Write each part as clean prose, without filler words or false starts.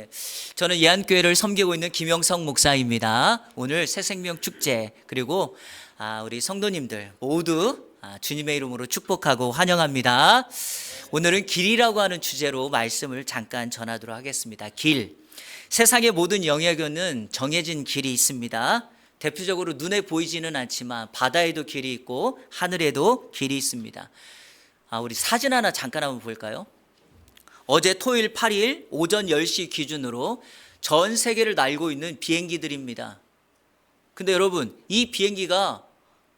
네, 저는 예안교회를 섬기고 있는 김영성 목사입니다. 오늘 새생명 축제 그리고 우리 성도님들 모두 주님의 이름으로 축복하고 환영합니다. 오늘은 길이라고 하는 주제로 말씀을 잠깐 전하도록 하겠습니다. 길. 세상의 모든 영역에는 정해진 길이 있습니다. 대표적으로 눈에 보이지는 않지만 바다에도 길이 있고 하늘에도 길이 있습니다. 우리 사진 하나 잠깐 한번 볼까요? 어제 토요일 8일 오전 10시 기준으로 전 세계를 날고 있는 비행기들입니다. 근데 여러분, 이 비행기가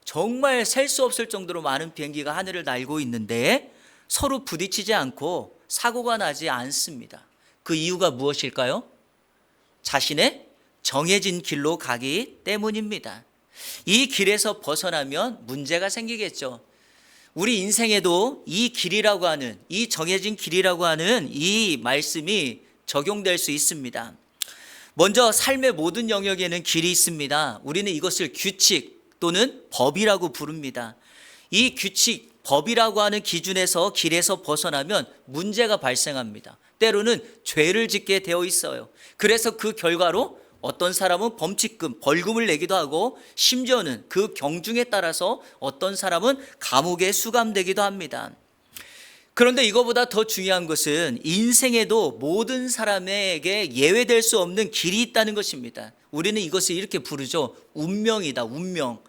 정말 셀 수 없을 정도로 많은 비행기가 하늘을 날고 있는데 서로 부딪히지 않고 사고가 나지 않습니다. 그 이유가 무엇일까요? 자신의 정해진 길로 가기 때문입니다. 이 길에서 벗어나면 문제가 생기겠죠. 우리 인생에도 이 길이라고 하는, 이 정해진 길이라고 하는 이 말씀이 적용될 수 있습니다. 먼저 삶의 모든 영역에는 길이 있습니다. 우리는 이것을 규칙 또는 법이라고 부릅니다. 이 규칙, 법이라고 하는 기준에서 길에서 벗어나면 문제가 발생합니다. 때로는 죄를 짓게 되어 있어요. 그래서 그 결과로 어떤 사람은 범칙금, 벌금을 내기도 하고 심지어는 그 경중에 따라서 어떤 사람은 감옥에 수감되기도 합니다. 그런데 이거보다 더 중요한 것은 인생에도 모든 사람에게 예외될 수 없는 길이 있다는 것입니다. 우리는 이것을 이렇게 부르죠. 운명이다, 운명.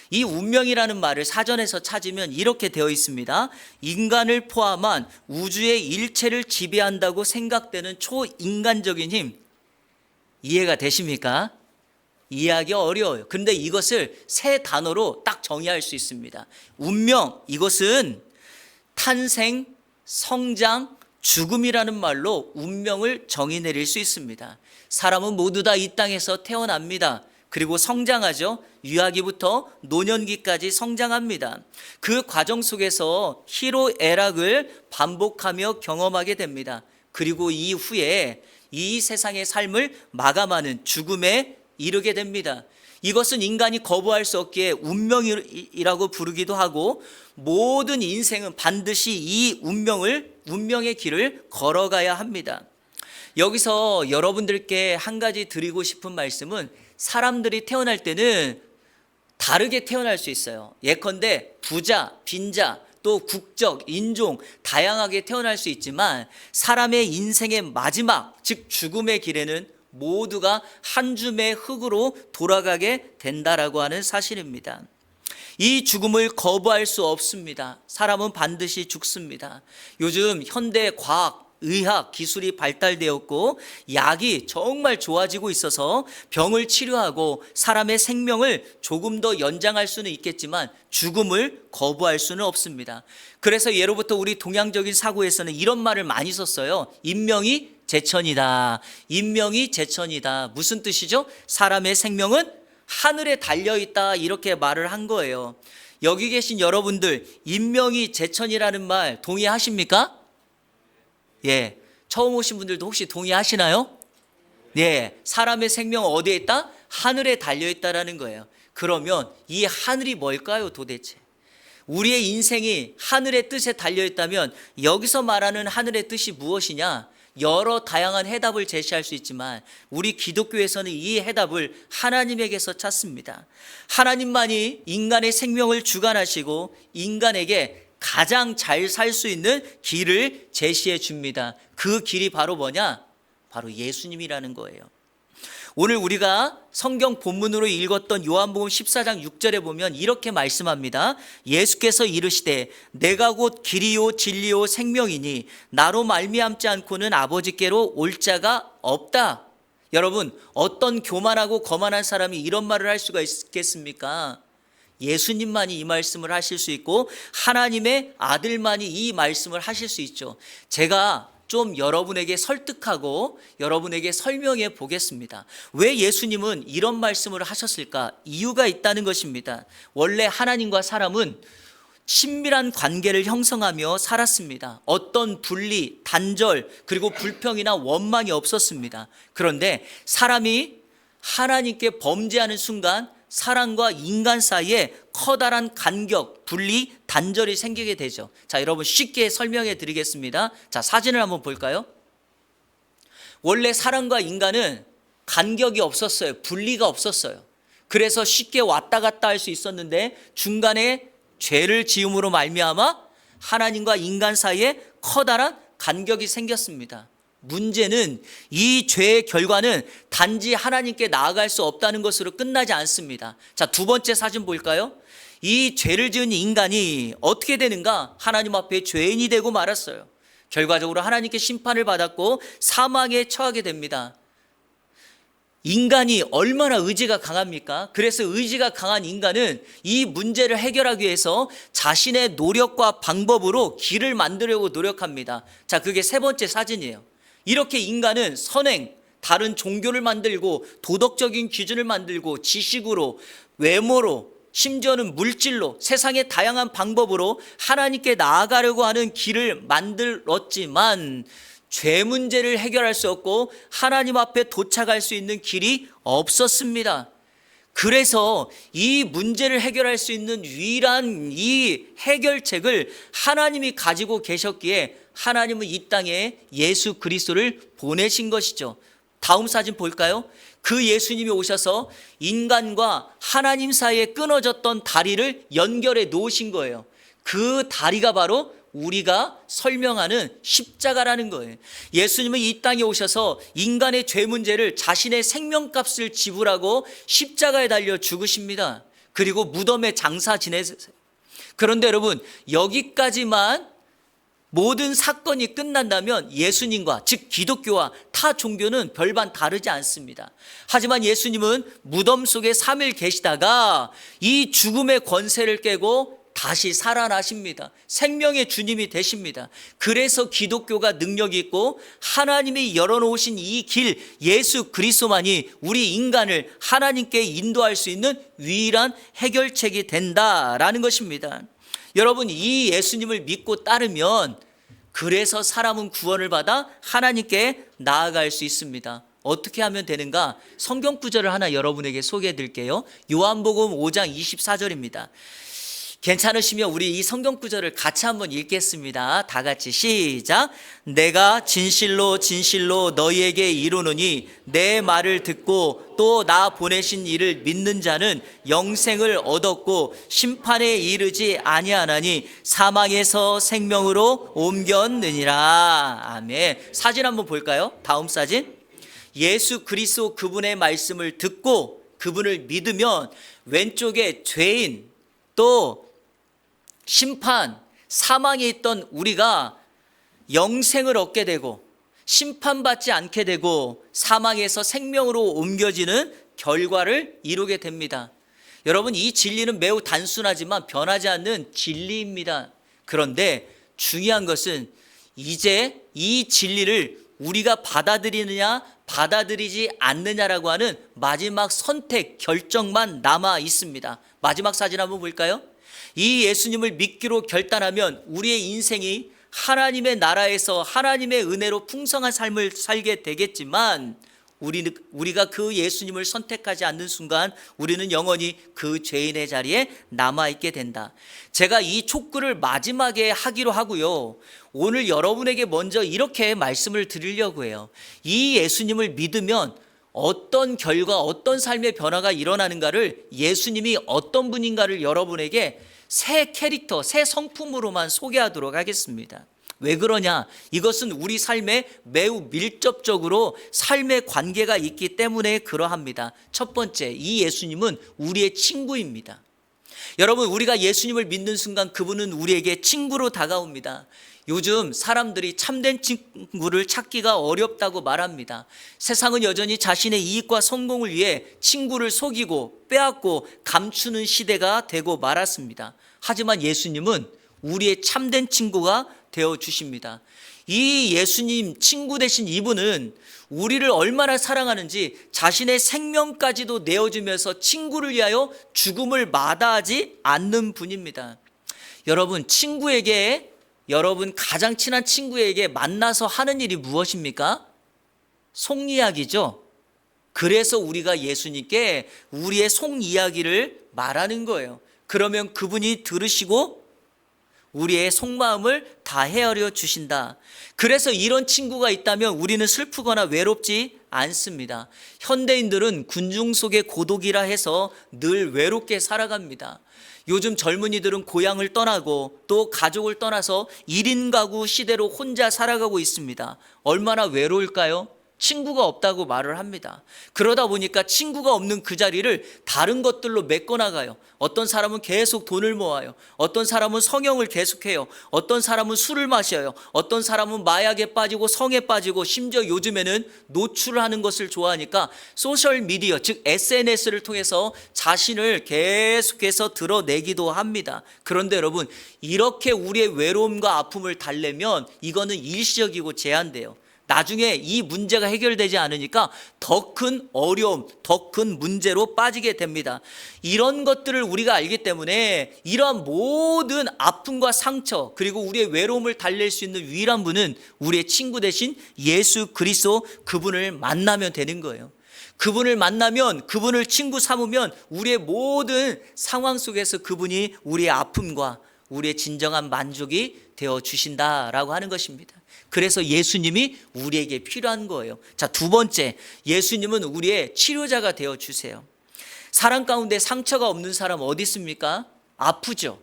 이 운명이라는 말을 사전에서 찾으면 이렇게 되어 있습니다. 인간을 포함한 우주의 일체를 지배한다고 생각되는 초인간적인 힘. 이해가 되십니까? 이해하기 어려워요. 그런데 이것을 세 단어로 딱 정의할 수 있습니다. 운명, 이것은 탄생, 성장, 죽음이라는 말로 운명을 정의 내릴 수 있습니다. 사람은 모두 다 이 땅에서 태어납니다. 그리고 성장하죠. 유아기부터 노년기까지 성장합니다. 그 과정 속에서 희로애락을 반복하며 경험하게 됩니다. 그리고 이후에 이 세상의 삶을 마감하는 죽음에 이르게 됩니다. 이것은 인간이 거부할 수 없기에 운명이라고 부르기도 하고 모든 인생은 반드시 이 운명의 길을 걸어가야 합니다. 여기서 여러분들께 한 가지 드리고 싶은 말씀은 사람들이 태어날 때는 다르게 태어날 수 있어요. 예컨대 부자, 빈자, 또 국적, 인종 다양하게 태어날 수 있지만 사람의 인생의 마지막, 즉 죽음의 길에는 모두가 한 줌의 흙으로 돌아가게 된다라고 하는 사실입니다. 이 죽음을 거부할 수 없습니다. 사람은 반드시 죽습니다. 요즘 현대 과학, 의학 기술이 발달되었고 약이 정말 좋아지고 있어서 병을 치료하고 사람의 생명을 조금 더 연장할 수는 있겠지만 죽음을 거부할 수는 없습니다. 그래서 예로부터 우리 동양적인 사고에서는 이런 말을 많이 썼어요. 인명이 제천이다. 인명이 제천이다. 무슨 뜻이죠? 사람의 생명은 하늘에 달려있다. 이렇게 말을 한 거예요. 여기 계신 여러분들 인명이 제천이라는 말 동의하십니까? 예, 처음 오신 분들도 혹시 동의하시나요? 예, 사람의 생명은 어디에 있다? 하늘에 달려있다라는 거예요. 그러면 이 하늘이 뭘까요 도대체? 우리의 인생이 하늘의 뜻에 달려있다면 여기서 말하는 하늘의 뜻이 무엇이냐? 여러 다양한 해답을 제시할 수 있지만 우리 기독교에서는 이 해답을 하나님에게서 찾습니다. 하나님만이 인간의 생명을 주관하시고 인간에게 가장 잘 살 수 있는 길을 제시해 줍니다. 그 길이 바로 뭐냐? 바로 예수님이라는 거예요. 오늘 우리가 성경 본문으로 읽었던 요한복음 14장 6절에 보면 이렇게 말씀합니다. 예수께서 이르시되 내가 곧 길이요 진리요 생명이니 나로 말미암지 않고는 아버지께로 올 자가 없다. 여러분, 어떤 교만하고 거만한 사람이 이런 말을 할 수가 있겠습니까? 예수님만이 이 말씀을 하실 수 있고 하나님의 아들만이 이 말씀을 하실 수 있죠. 제가 좀 여러분에게 설득하고 여러분에게 설명해 보겠습니다. 왜 예수님은 이런 말씀을 하셨을까? 이유가 있다는 것입니다. 원래 하나님과 사람은 친밀한 관계를 형성하며 살았습니다. 어떤 분리, 단절, 그리고 불평이나 원망이 없었습니다. 그런데 사람이 하나님께 범죄하는 순간 사람과 인간 사이에 커다란 간격, 분리, 단절이 생기게 되죠. 자, 여러분 쉽게 설명해 드리겠습니다. 자, 사진을 한번 볼까요? 원래 사람과 인간은 간격이 없었어요. 분리가 없었어요. 그래서 쉽게 왔다 갔다 할 수 있었는데 중간에 죄를 지음으로 말미암아 하나님과 인간 사이에 커다란 간격이 생겼습니다. 문제는 이 죄의 결과는 단지 하나님께 나아갈 수 없다는 것으로 끝나지 않습니다. 자, 두 번째 사진 볼까요? 이 죄를 지은 인간이 어떻게 되는가? 하나님 앞에 죄인이 되고 말았어요. 결과적으로 하나님께 심판을 받았고 사망에 처하게 됩니다. 인간이 얼마나 의지가 강합니까? 그래서 의지가 강한 인간은 이 문제를 해결하기 위해서 자신의 노력과 방법으로 길을 만들려고 노력합니다. 자, 그게 세 번째 사진이에요. 이렇게 인간은 선행, 다른 종교를 만들고 도덕적인 기준을 만들고 지식으로, 외모로, 심지어는 물질로, 세상의 다양한 방법으로 하나님께 나아가려고 하는 길을 만들었지만 죄 문제를 해결할 수 없고 하나님 앞에 도착할 수 있는 길이 없었습니다. 그래서 이 문제를 해결할 수 있는 유일한 이 해결책을 하나님이 가지고 계셨기에 하나님은 이 땅에 예수 그리스도를 보내신 것이죠. 다음 사진 볼까요? 그 예수님이 오셔서 인간과 하나님 사이에 끊어졌던 다리를 연결해 놓으신 거예요. 그 다리가 바로 우리가 설명하는 십자가라는 거예요. 예수님은 이 땅에 오셔서 인간의 죄 문제를 자신의 생명값을 지불하고 십자가에 달려 죽으십니다. 그리고 무덤에 장사 지내세요. 그런데 여러분, 여기까지만 모든 사건이 끝난다면 예수님과, 즉 기독교와 타 종교는 별반 다르지 않습니다. 하지만 예수님은 무덤 속에 3일 계시다가 이 죽음의 권세를 깨고 다시 살아나십니다. 생명의 주님이 되십니다. 그래서 기독교가 능력이 있고 하나님이 열어놓으신 이 길, 예수 그리스도만이 우리 인간을 하나님께 인도할 수 있는 유일한 해결책이 된다라는 것입니다. 여러분, 이 예수님을 믿고 따르면 그래서 사람은 구원을 받아 하나님께 나아갈 수 있습니다. 어떻게 하면 되는가? 성경 구절을 하나 여러분에게 소개해 드릴게요. 요한복음 5장 24절입니다. 괜찮으시면 우리 이 성경 구절을 같이 한번 읽겠습니다. 다 같이 시작. 내가 진실로 진실로 너희에게 이르노니 내 말을 듣고 또 나 보내신 이를 믿는 자는 영생을 얻었고 심판에 이르지 아니하나니 사망에서 생명으로 옮겼느니라. 아멘. 사진 한번 볼까요? 다음 사진. 예수 그리스도 그분의 말씀을 듣고 그분을 믿으면 왼쪽에 죄인 또 심판, 사망에 있던 우리가 영생을 얻게 되고 심판받지 않게 되고 사망에서 생명으로 옮겨지는 결과를 이루게 됩니다. 여러분, 이 진리는 매우 단순하지만 변하지 않는 진리입니다. 그런데 중요한 것은 이제 이 진리를 우리가 받아들이느냐 받아들이지 않느냐라고 하는 마지막 선택, 결정만 남아 있습니다. 마지막 사진 한번 볼까요? 이 예수님을 믿기로 결단하면 우리의 인생이 하나님의 나라에서 하나님의 은혜로 풍성한 삶을 살게 되겠지만 우리가 그 예수님을 선택하지 않는 순간 우리는 영원히 그 죄인의 자리에 남아있게 된다. 제가 이 촉구를 마지막에 하기로 하고요. 오늘 여러분에게 먼저 이렇게 말씀을 드리려고 해요. 이 예수님을 믿으면 어떤 결과, 어떤 삶의 변화가 일어나는가를, 예수님이 어떤 분인가를 여러분에게 새 캐릭터, 새 성품으로만 소개하도록 하겠습니다. 왜 그러냐? 이것은 우리 삶에 매우 밀접적으로 삶의 관계가 있기 때문에 그러합니다. 첫 번째, 이 예수님은 우리의 친구입니다. 여러분, 우리가 예수님을 믿는 순간 그분은 우리에게 친구로 다가옵니다. 요즘 사람들이 참된 친구를 찾기가 어렵다고 말합니다. 세상은 여전히 자신의 이익과 성공을 위해 친구를 속이고 빼앗고 감추는 시대가 되고 말았습니다. 하지만 예수님은 우리의 참된 친구가 되어 주십니다. 이 예수님 친구 되신 이분은 우리를 얼마나 사랑하는지 자신의 생명까지도 내어주면서 친구를 위하여 죽음을 마다하지 않는 분입니다. 여러분, 여러분 가장 친한 친구에게 만나서 하는 일이 무엇입니까? 속 이야기죠. 그래서 우리가 예수님께 우리의 속 이야기를 말하는 거예요. 그러면 그분이 들으시고 우리의 속마음을 다 헤아려 주신다. 그래서 이런 친구가 있다면 우리는 슬프거나 외롭지 않습니다. 현대인들은 군중 속의 고독이라 해서 늘 외롭게 살아갑니다. 요즘 젊은이들은 고향을 떠나고 또 가족을 떠나서 1인 가구 시대로 혼자 살아가고 있습니다. 얼마나 외로울까요? 친구가 없다고 말을 합니다. 그러다 보니까 친구가 없는 그 자리를 다른 것들로 메꿔나가요. 어떤 사람은 계속 돈을 모아요. 어떤 사람은 성형을 계속해요. 어떤 사람은 술을 마셔요. 어떤 사람은 마약에 빠지고 성에 빠지고 심지어 요즘에는 노출을 하는 것을 좋아하니까 소셜미디어, 즉 SNS를 통해서 자신을 계속해서 드러내기도 합니다. 그런데 여러분, 이렇게 우리의 외로움과 아픔을 달래면 이거는 일시적이고 제한돼요. 나중에 이 문제가 해결되지 않으니까 더 큰 어려움, 더 큰 문제로 빠지게 됩니다. 이런 것들을 우리가 알기 때문에 이러한 모든 아픔과 상처, 그리고 우리의 외로움을 달랠 수 있는 유일한 분은 우리의 친구 대신 예수 그리스도, 그분을 만나면 되는 거예요. 그분을 만나면, 그분을 친구 삼으면 우리의 모든 상황 속에서 그분이 우리의 아픔과 우리의 진정한 만족이 되어 주신다라고 하는 것입니다. 그래서 예수님이 우리에게 필요한 거예요. 자, 두 번째, 예수님은 우리의 치료자가 되어 주세요. 사람 가운데 상처가 없는 사람 어디 있습니까? 아프죠.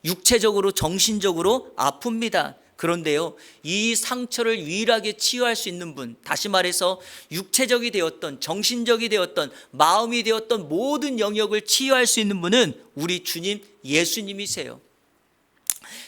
육체적으로, 정신적으로 아픕니다. 그런데요, 이 상처를 유일하게 치유할 수 있는 분, 다시 말해서 육체적이 되었던, 정신적이 되었던, 마음이 되었던 모든 영역을 치유할 수 있는 분은 우리 주님 예수님이세요.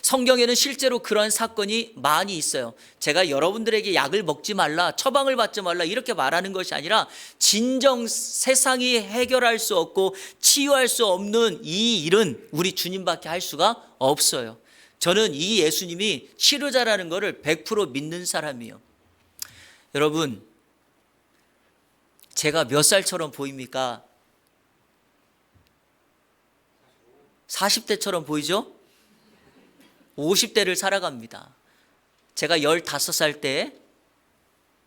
성경에는 실제로 그런 사건이 많이 있어요. 제가 여러분들에게 약을 먹지 말라, 처방을 받지 말라 이렇게 말하는 것이 아니라 진정 세상이 해결할 수 없고 치유할 수 없는 이 일은 우리 주님밖에 할 수가 없어요. 저는 이 예수님이 치료자라는 것을 100% 믿는 사람이에요. 여러분, 제가 몇 살처럼 보입니까? 40대처럼 보이죠? 50대를 살아갑니다. 제가 15살 때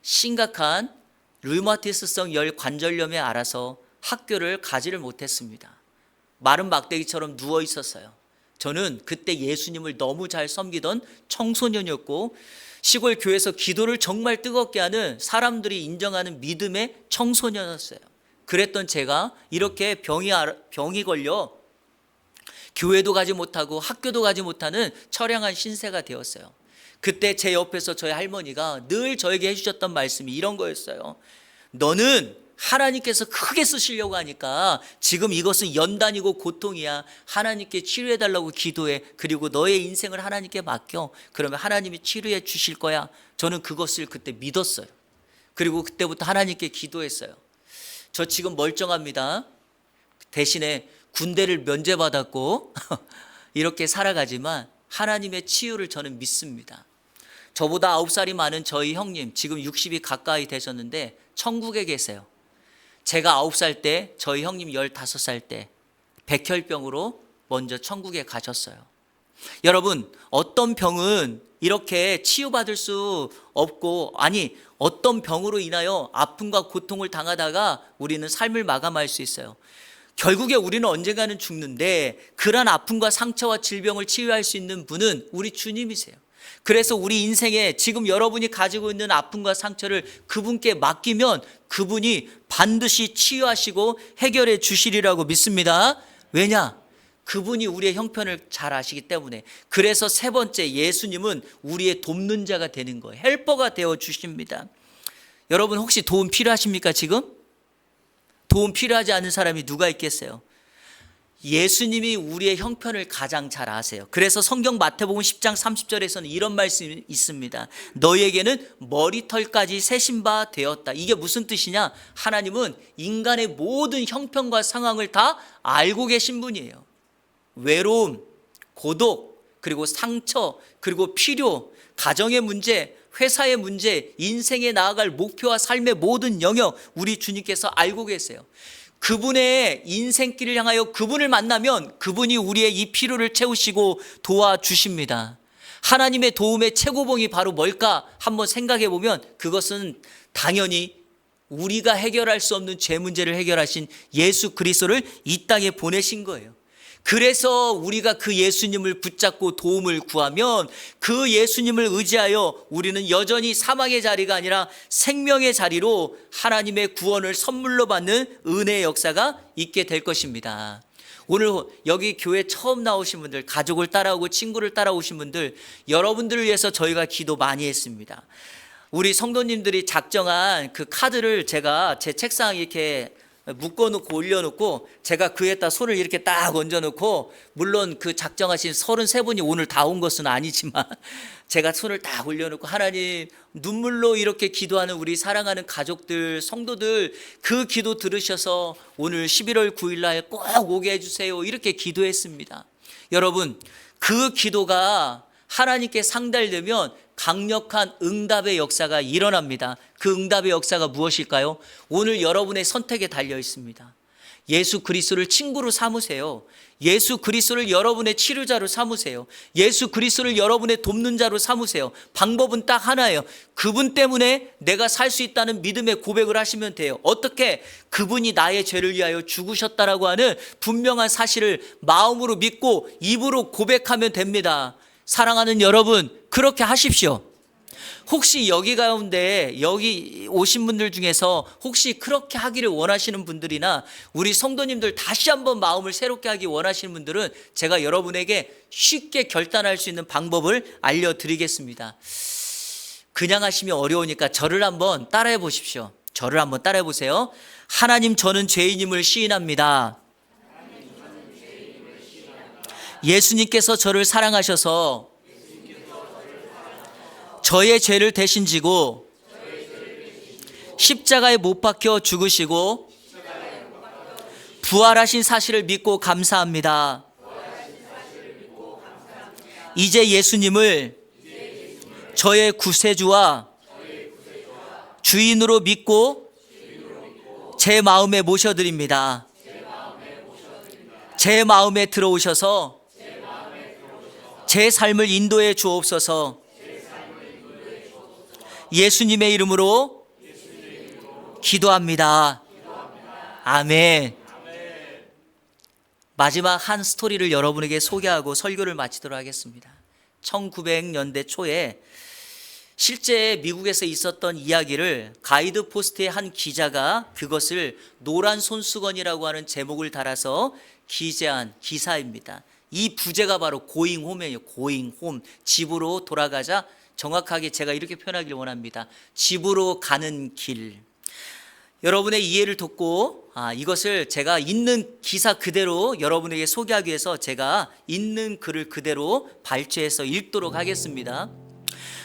심각한 류마티스성 열관절염에 앓아서 학교를 가지를 못했습니다. 마른 막대기처럼 누워 있었어요. 저는 그때 예수님을 너무 잘 섬기던 청소년이었고 시골 교회에서 기도를 정말 뜨겁게 하는 사람들이 인정하는 믿음의 청소년이었어요. 그랬던 제가 이렇게 병이 걸려 교회도 가지 못하고 학교도 가지 못하는 처량한 신세가 되었어요. 그때 제 옆에서 저희 할머니가 늘 저에게 해주셨던 말씀이 이런 거였어요. 너는 하나님께서 크게 쓰시려고 하니까 지금 이것은 연단이고 고통이야. 하나님께 치료해달라고 기도해. 그리고 너의 인생을 하나님께 맡겨. 그러면 하나님이 치료해 주실 거야. 저는 그것을 그때 믿었어요. 그리고 그때부터 하나님께 기도했어요. 저 지금 멀쩡합니다. 대신에 군대를 면제받았고 이렇게 살아가지만 하나님의 치유를 저는 믿습니다. 저보다 9살이 많은 저희 형님, 지금 60이 가까이 되셨는데 천국에 계세요. 제가 9살 때, 저희 형님 15살 때 백혈병으로 먼저 천국에 가셨어요. 여러분, 어떤 병은 이렇게 치유받을 수 없고, 아니 어떤 병으로 인하여 아픔과 고통을 당하다가 우리는 삶을 마감할 수 있어요. 결국에 우리는 언젠가는 죽는데 그러한 아픔과 상처와 질병을 치유할 수 있는 분은 우리 주님이세요. 그래서 우리 인생에 지금 여러분이 가지고 있는 아픔과 상처를 그분께 맡기면 그분이 반드시 치유하시고 해결해 주시리라고 믿습니다. 왜냐? 그분이 우리의 형편을 잘 아시기 때문에. 그래서 세 번째, 예수님은 우리의 돕는 자가 되는 거예요. 헬퍼가 되어 주십니다. 여러분, 혹시 도움 필요하십니까 지금? 도움 필요하지 않은 사람이 누가 있겠어요? 예수님이 우리의 형편을 가장 잘 아세요. 그래서 성경 마태복음 10장 30절에서는 이런 말씀이 있습니다. 너희에게는 머리털까지 세신 바 되었다. 이게 무슨 뜻이냐? 하나님은 인간의 모든 형편과 상황을 다 알고 계신 분이에요. 외로움, 고독, 그리고 상처, 그리고 필요, 가정의 문제, 회사의 문제, 인생에 나아갈 목표와 삶의 모든 영역, 우리 주님께서 알고 계세요. 그분의 인생길을 향하여 그분을 만나면 그분이 우리의 이 필요를 채우시고 도와주십니다. 하나님의 도움의 최고봉이 바로 뭘까? 한번 생각해 보면 그것은 당연히 우리가 해결할 수 없는 죄 문제를 해결하신 예수 그리스도를 이 땅에 보내신 거예요. 그래서 우리가 그 예수님을 붙잡고 도움을 구하면 그 예수님을 의지하여 우리는 여전히 사망의 자리가 아니라 생명의 자리로 하나님의 구원을 선물로 받는 은혜의 역사가 있게 될 것입니다. 오늘 여기 교회 처음 나오신 분들, 가족을 따라오고 친구를 따라오신 분들, 여러분들을 위해서 저희가 기도 많이 했습니다. 우리 성도님들이 작정한 그 카드를 제가 제 책상에 이렇게 묶어놓고 올려놓고 제가 그에다 손을 이렇게 딱 얹어놓고, 물론 그 작정하신 33분이 오늘 다 온 것은 아니지만 제가 손을 딱 올려놓고, 하나님, 눈물로 이렇게 기도하는 우리 사랑하는 가족들, 성도들 그 기도 들으셔서 오늘 11월 9일 날 꼭 오게 해주세요, 이렇게 기도했습니다. 여러분, 그 기도가 하나님께 상달되면 강력한 응답의 역사가 일어납니다. 그 응답의 역사가 무엇일까요? 오늘 여러분의 선택에 달려 있습니다. 예수 그리스도를 친구로 삼으세요. 예수 그리스도를 여러분의 치료자로 삼으세요. 예수 그리스도를 여러분의 돕는 자로 삼으세요. 방법은 딱 하나예요. 그분 때문에 내가 살 수 있다는 믿음의 고백을 하시면 돼요. 어떻게? 그분이 나의 죄를 위하여 죽으셨다라고 하는 분명한 사실을 마음으로 믿고 입으로 고백하면 됩니다. 사랑하는 여러분, 그렇게 하십시오. 혹시 여기 가운데 여기 오신 분들 중에서 혹시 그렇게 하기를 원하시는 분들이나 우리 성도님들 다시 한번 마음을 새롭게 하기 원하시는 분들은 제가 여러분에게 쉽게 결단할 수 있는 방법을 알려드리겠습니다. 그냥 하시면 어려우니까 저를 한번 따라해 보십시오. 저를 한번 따라해 보세요. 하나님, 저는 죄인임을 시인합니다. 예수님께서 저를 사랑하셔서 저의 죄를 대신 지고 십자가에 못 박혀 죽으시고 부활하신 사실을 믿고 감사합니다. 이제 예수님을 저의 구세주와 주인으로 믿고 제 마음에 모셔드립니다. 제 마음에 들어오셔서 제 삶을 인도해 주옵소서. 예수님의 이름으로 기도합니다. 아멘. 마지막 한 스토리를 여러분에게 소개하고 설교를 마치도록 하겠습니다. 1900년대 초에 실제 미국에서 있었던 이야기를 가이드 포스트의 한 기자가 그것을 노란 손수건이라고 하는 제목을 달아서 기재한 기사입니다. 이 부제가 바로 고잉 홈이에요. 고잉 홈. 집으로 돌아가자. 정확하게 제가 이렇게 표현하기를 원합니다. 집으로 가는 길. 여러분의 이해를 돕고 이것을 제가 있는 기사 그대로 여러분에게 소개하기 위해서 제가 있는 글을 그대로 발췌해서 읽도록 하겠습니다.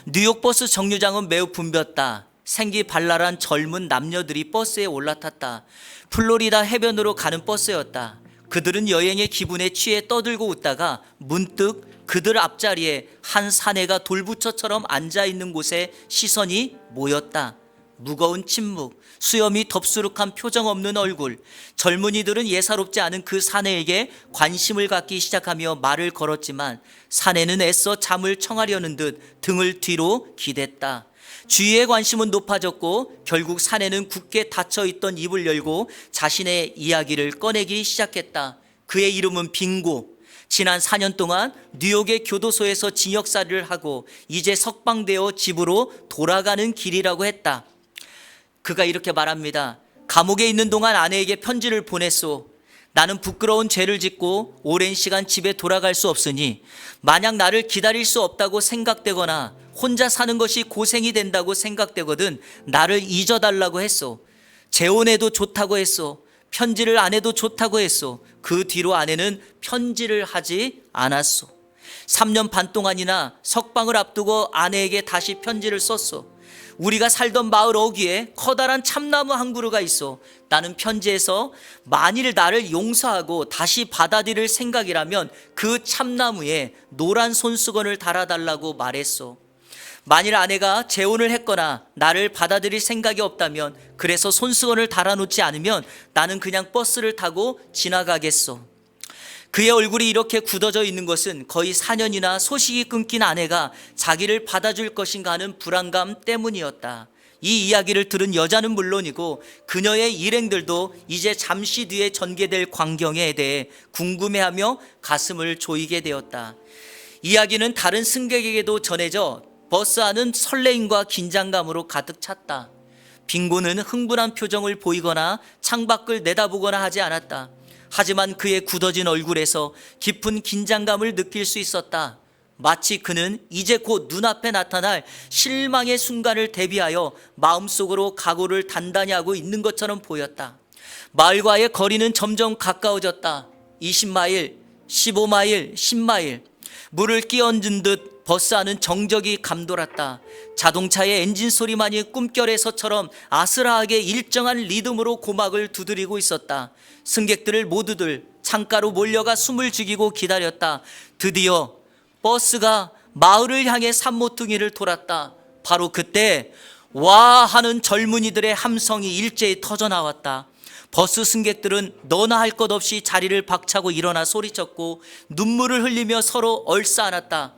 뉴욕 버스 정류장은 매우 붐볐다. 생기발랄한 젊은 남녀들이 버스에 올라탔다. 플로리다 해변으로 가는 버스였다. 그들은 여행의 기분에 취해 떠들고 웃다가 문득 그들 앞자리에 한 사내가 돌부처처럼 앉아있는 곳에 시선이 모였다. 무거운 침묵, 수염이 덥수룩한 표정 없는 얼굴. 젊은이들은 예사롭지 않은 그 사내에게 관심을 갖기 시작하며 말을 걸었지만 사내는 애써 잠을 청하려는 듯 등을 뒤로 기댔다. 주위의 관심은 높아졌고 결국 사내는 굳게 닫혀있던 입을 열고 자신의 이야기를 꺼내기 시작했다. 그의 이름은 빙고. 지난 4년 동안 뉴욕의 교도소에서 징역살이를 하고 이제 석방되어 집으로 돌아가는 길이라고 했다. 그가 이렇게 말합니다. 감옥에 있는 동안 아내에게 편지를 보냈소. 나는 부끄러운 죄를 짓고 오랜 시간 집에 돌아갈 수 없으니 만약 나를 기다릴 수 없다고 생각되거나 혼자 사는 것이 고생이 된다고 생각되거든 나를 잊어달라고 했소. 재혼해도 좋다고 했소. 편지를 안 해도 좋다고 했소. 그 뒤로 아내는 편지를 하지 않았소. 3년 반 동안이나 석방을 앞두고 아내에게 다시 편지를 썼소. 우리가 살던 마을 어귀에 커다란 참나무 한 그루가 있어. 나는 편지에서 만일 나를 용서하고 다시 받아들일 생각이라면 그 참나무에 노란 손수건을 달아달라고 말했소. 만일 아내가 재혼을 했거나 나를 받아들일 생각이 없다면, 그래서 손수건을 달아놓지 않으면 나는 그냥 버스를 타고 지나가겠소. 그의 얼굴이 이렇게 굳어져 있는 것은 거의 4년이나 소식이 끊긴 아내가 자기를 받아줄 것인가 하는 불안감 때문이었다. 이 이야기를 들은 여자는 물론이고 그녀의 일행들도 이제 잠시 뒤에 전개될 광경에 대해 궁금해하며 가슴을 조이게 되었다. 이야기는 다른 승객에게도 전해져 버스 안은 설레임과 긴장감으로 가득 찼다. 빙고는 흥분한 표정을 보이거나 창밖을 내다보거나 하지 않았다. 하지만 그의 굳어진 얼굴에서 깊은 긴장감을 느낄 수 있었다. 마치 그는 이제 곧 눈앞에 나타날 실망의 순간을 대비하여 마음속으로 각오를 단단히 하고 있는 것처럼 보였다. 마을과의 거리는 점점 가까워졌다. 20마일, 15마일, 10마일. 물을 끼얹은 듯 버스 안은 정적이 감돌았다. 자동차의 엔진 소리만이 꿈결에서처럼 아슬하게 일정한 리듬으로 고막을 두드리고 있었다. 승객들을 모두들 창가로 몰려가 숨을 죽이고 기다렸다. 드디어 버스가 마을을 향해 산모퉁이를 돌았다. 바로 그때 와 하는 젊은이들의 함성이 일제히 터져나왔다. 버스 승객들은 너나 할 것 없이 자리를 박차고 일어나 소리쳤고 눈물을 흘리며 서로 얼싸안았다.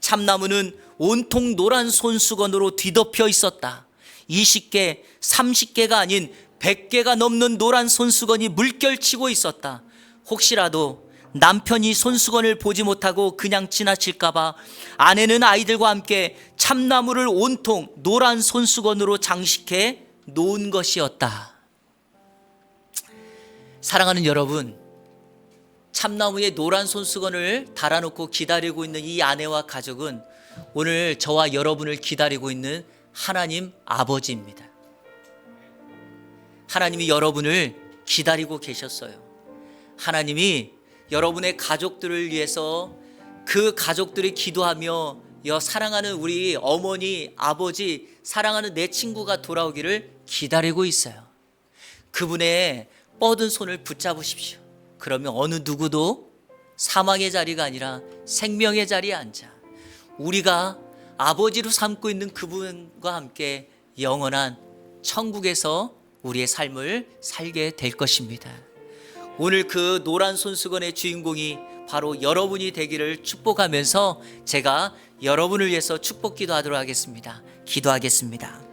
참나무는 온통 노란 손수건으로 뒤덮여 있었다. 20개, 30개가 아닌 100개가 넘는 노란 손수건이 물결치고 있었다. 혹시라도 남편이 손수건을 보지 못하고 그냥 지나칠까봐 아내는 아이들과 함께 참나무를 온통 노란 손수건으로 장식해 놓은 것이었다. 사랑하는 여러분, 참나무에 노란 손수건을 달아놓고 기다리고 있는 이 아내와 가족은 오늘 저와 여러분을 기다리고 있는 하나님 아버지입니다. 하나님이 여러분을 기다리고 계셨어요. 하나님이 여러분의 가족들을 위해서 그 가족들이 기도하며 사랑하는 우리 어머니, 아버지, 사랑하는 내 친구가 돌아오기를 기다리고 있어요. 그분의 뻗은 손을 붙잡으십시오. 그러면 어느 누구도 사망의 자리가 아니라 생명의 자리에 앉아 우리가 아버지로 삼고 있는 그분과 함께 영원한 천국에서 우리의 삶을 살게 될 것입니다. 오늘 그 노란 손수건의 주인공이 바로 여러분이 되기를 축복하면서 제가 여러분을 위해서 축복 기도하도록 하겠습니다. 기도하겠습니다.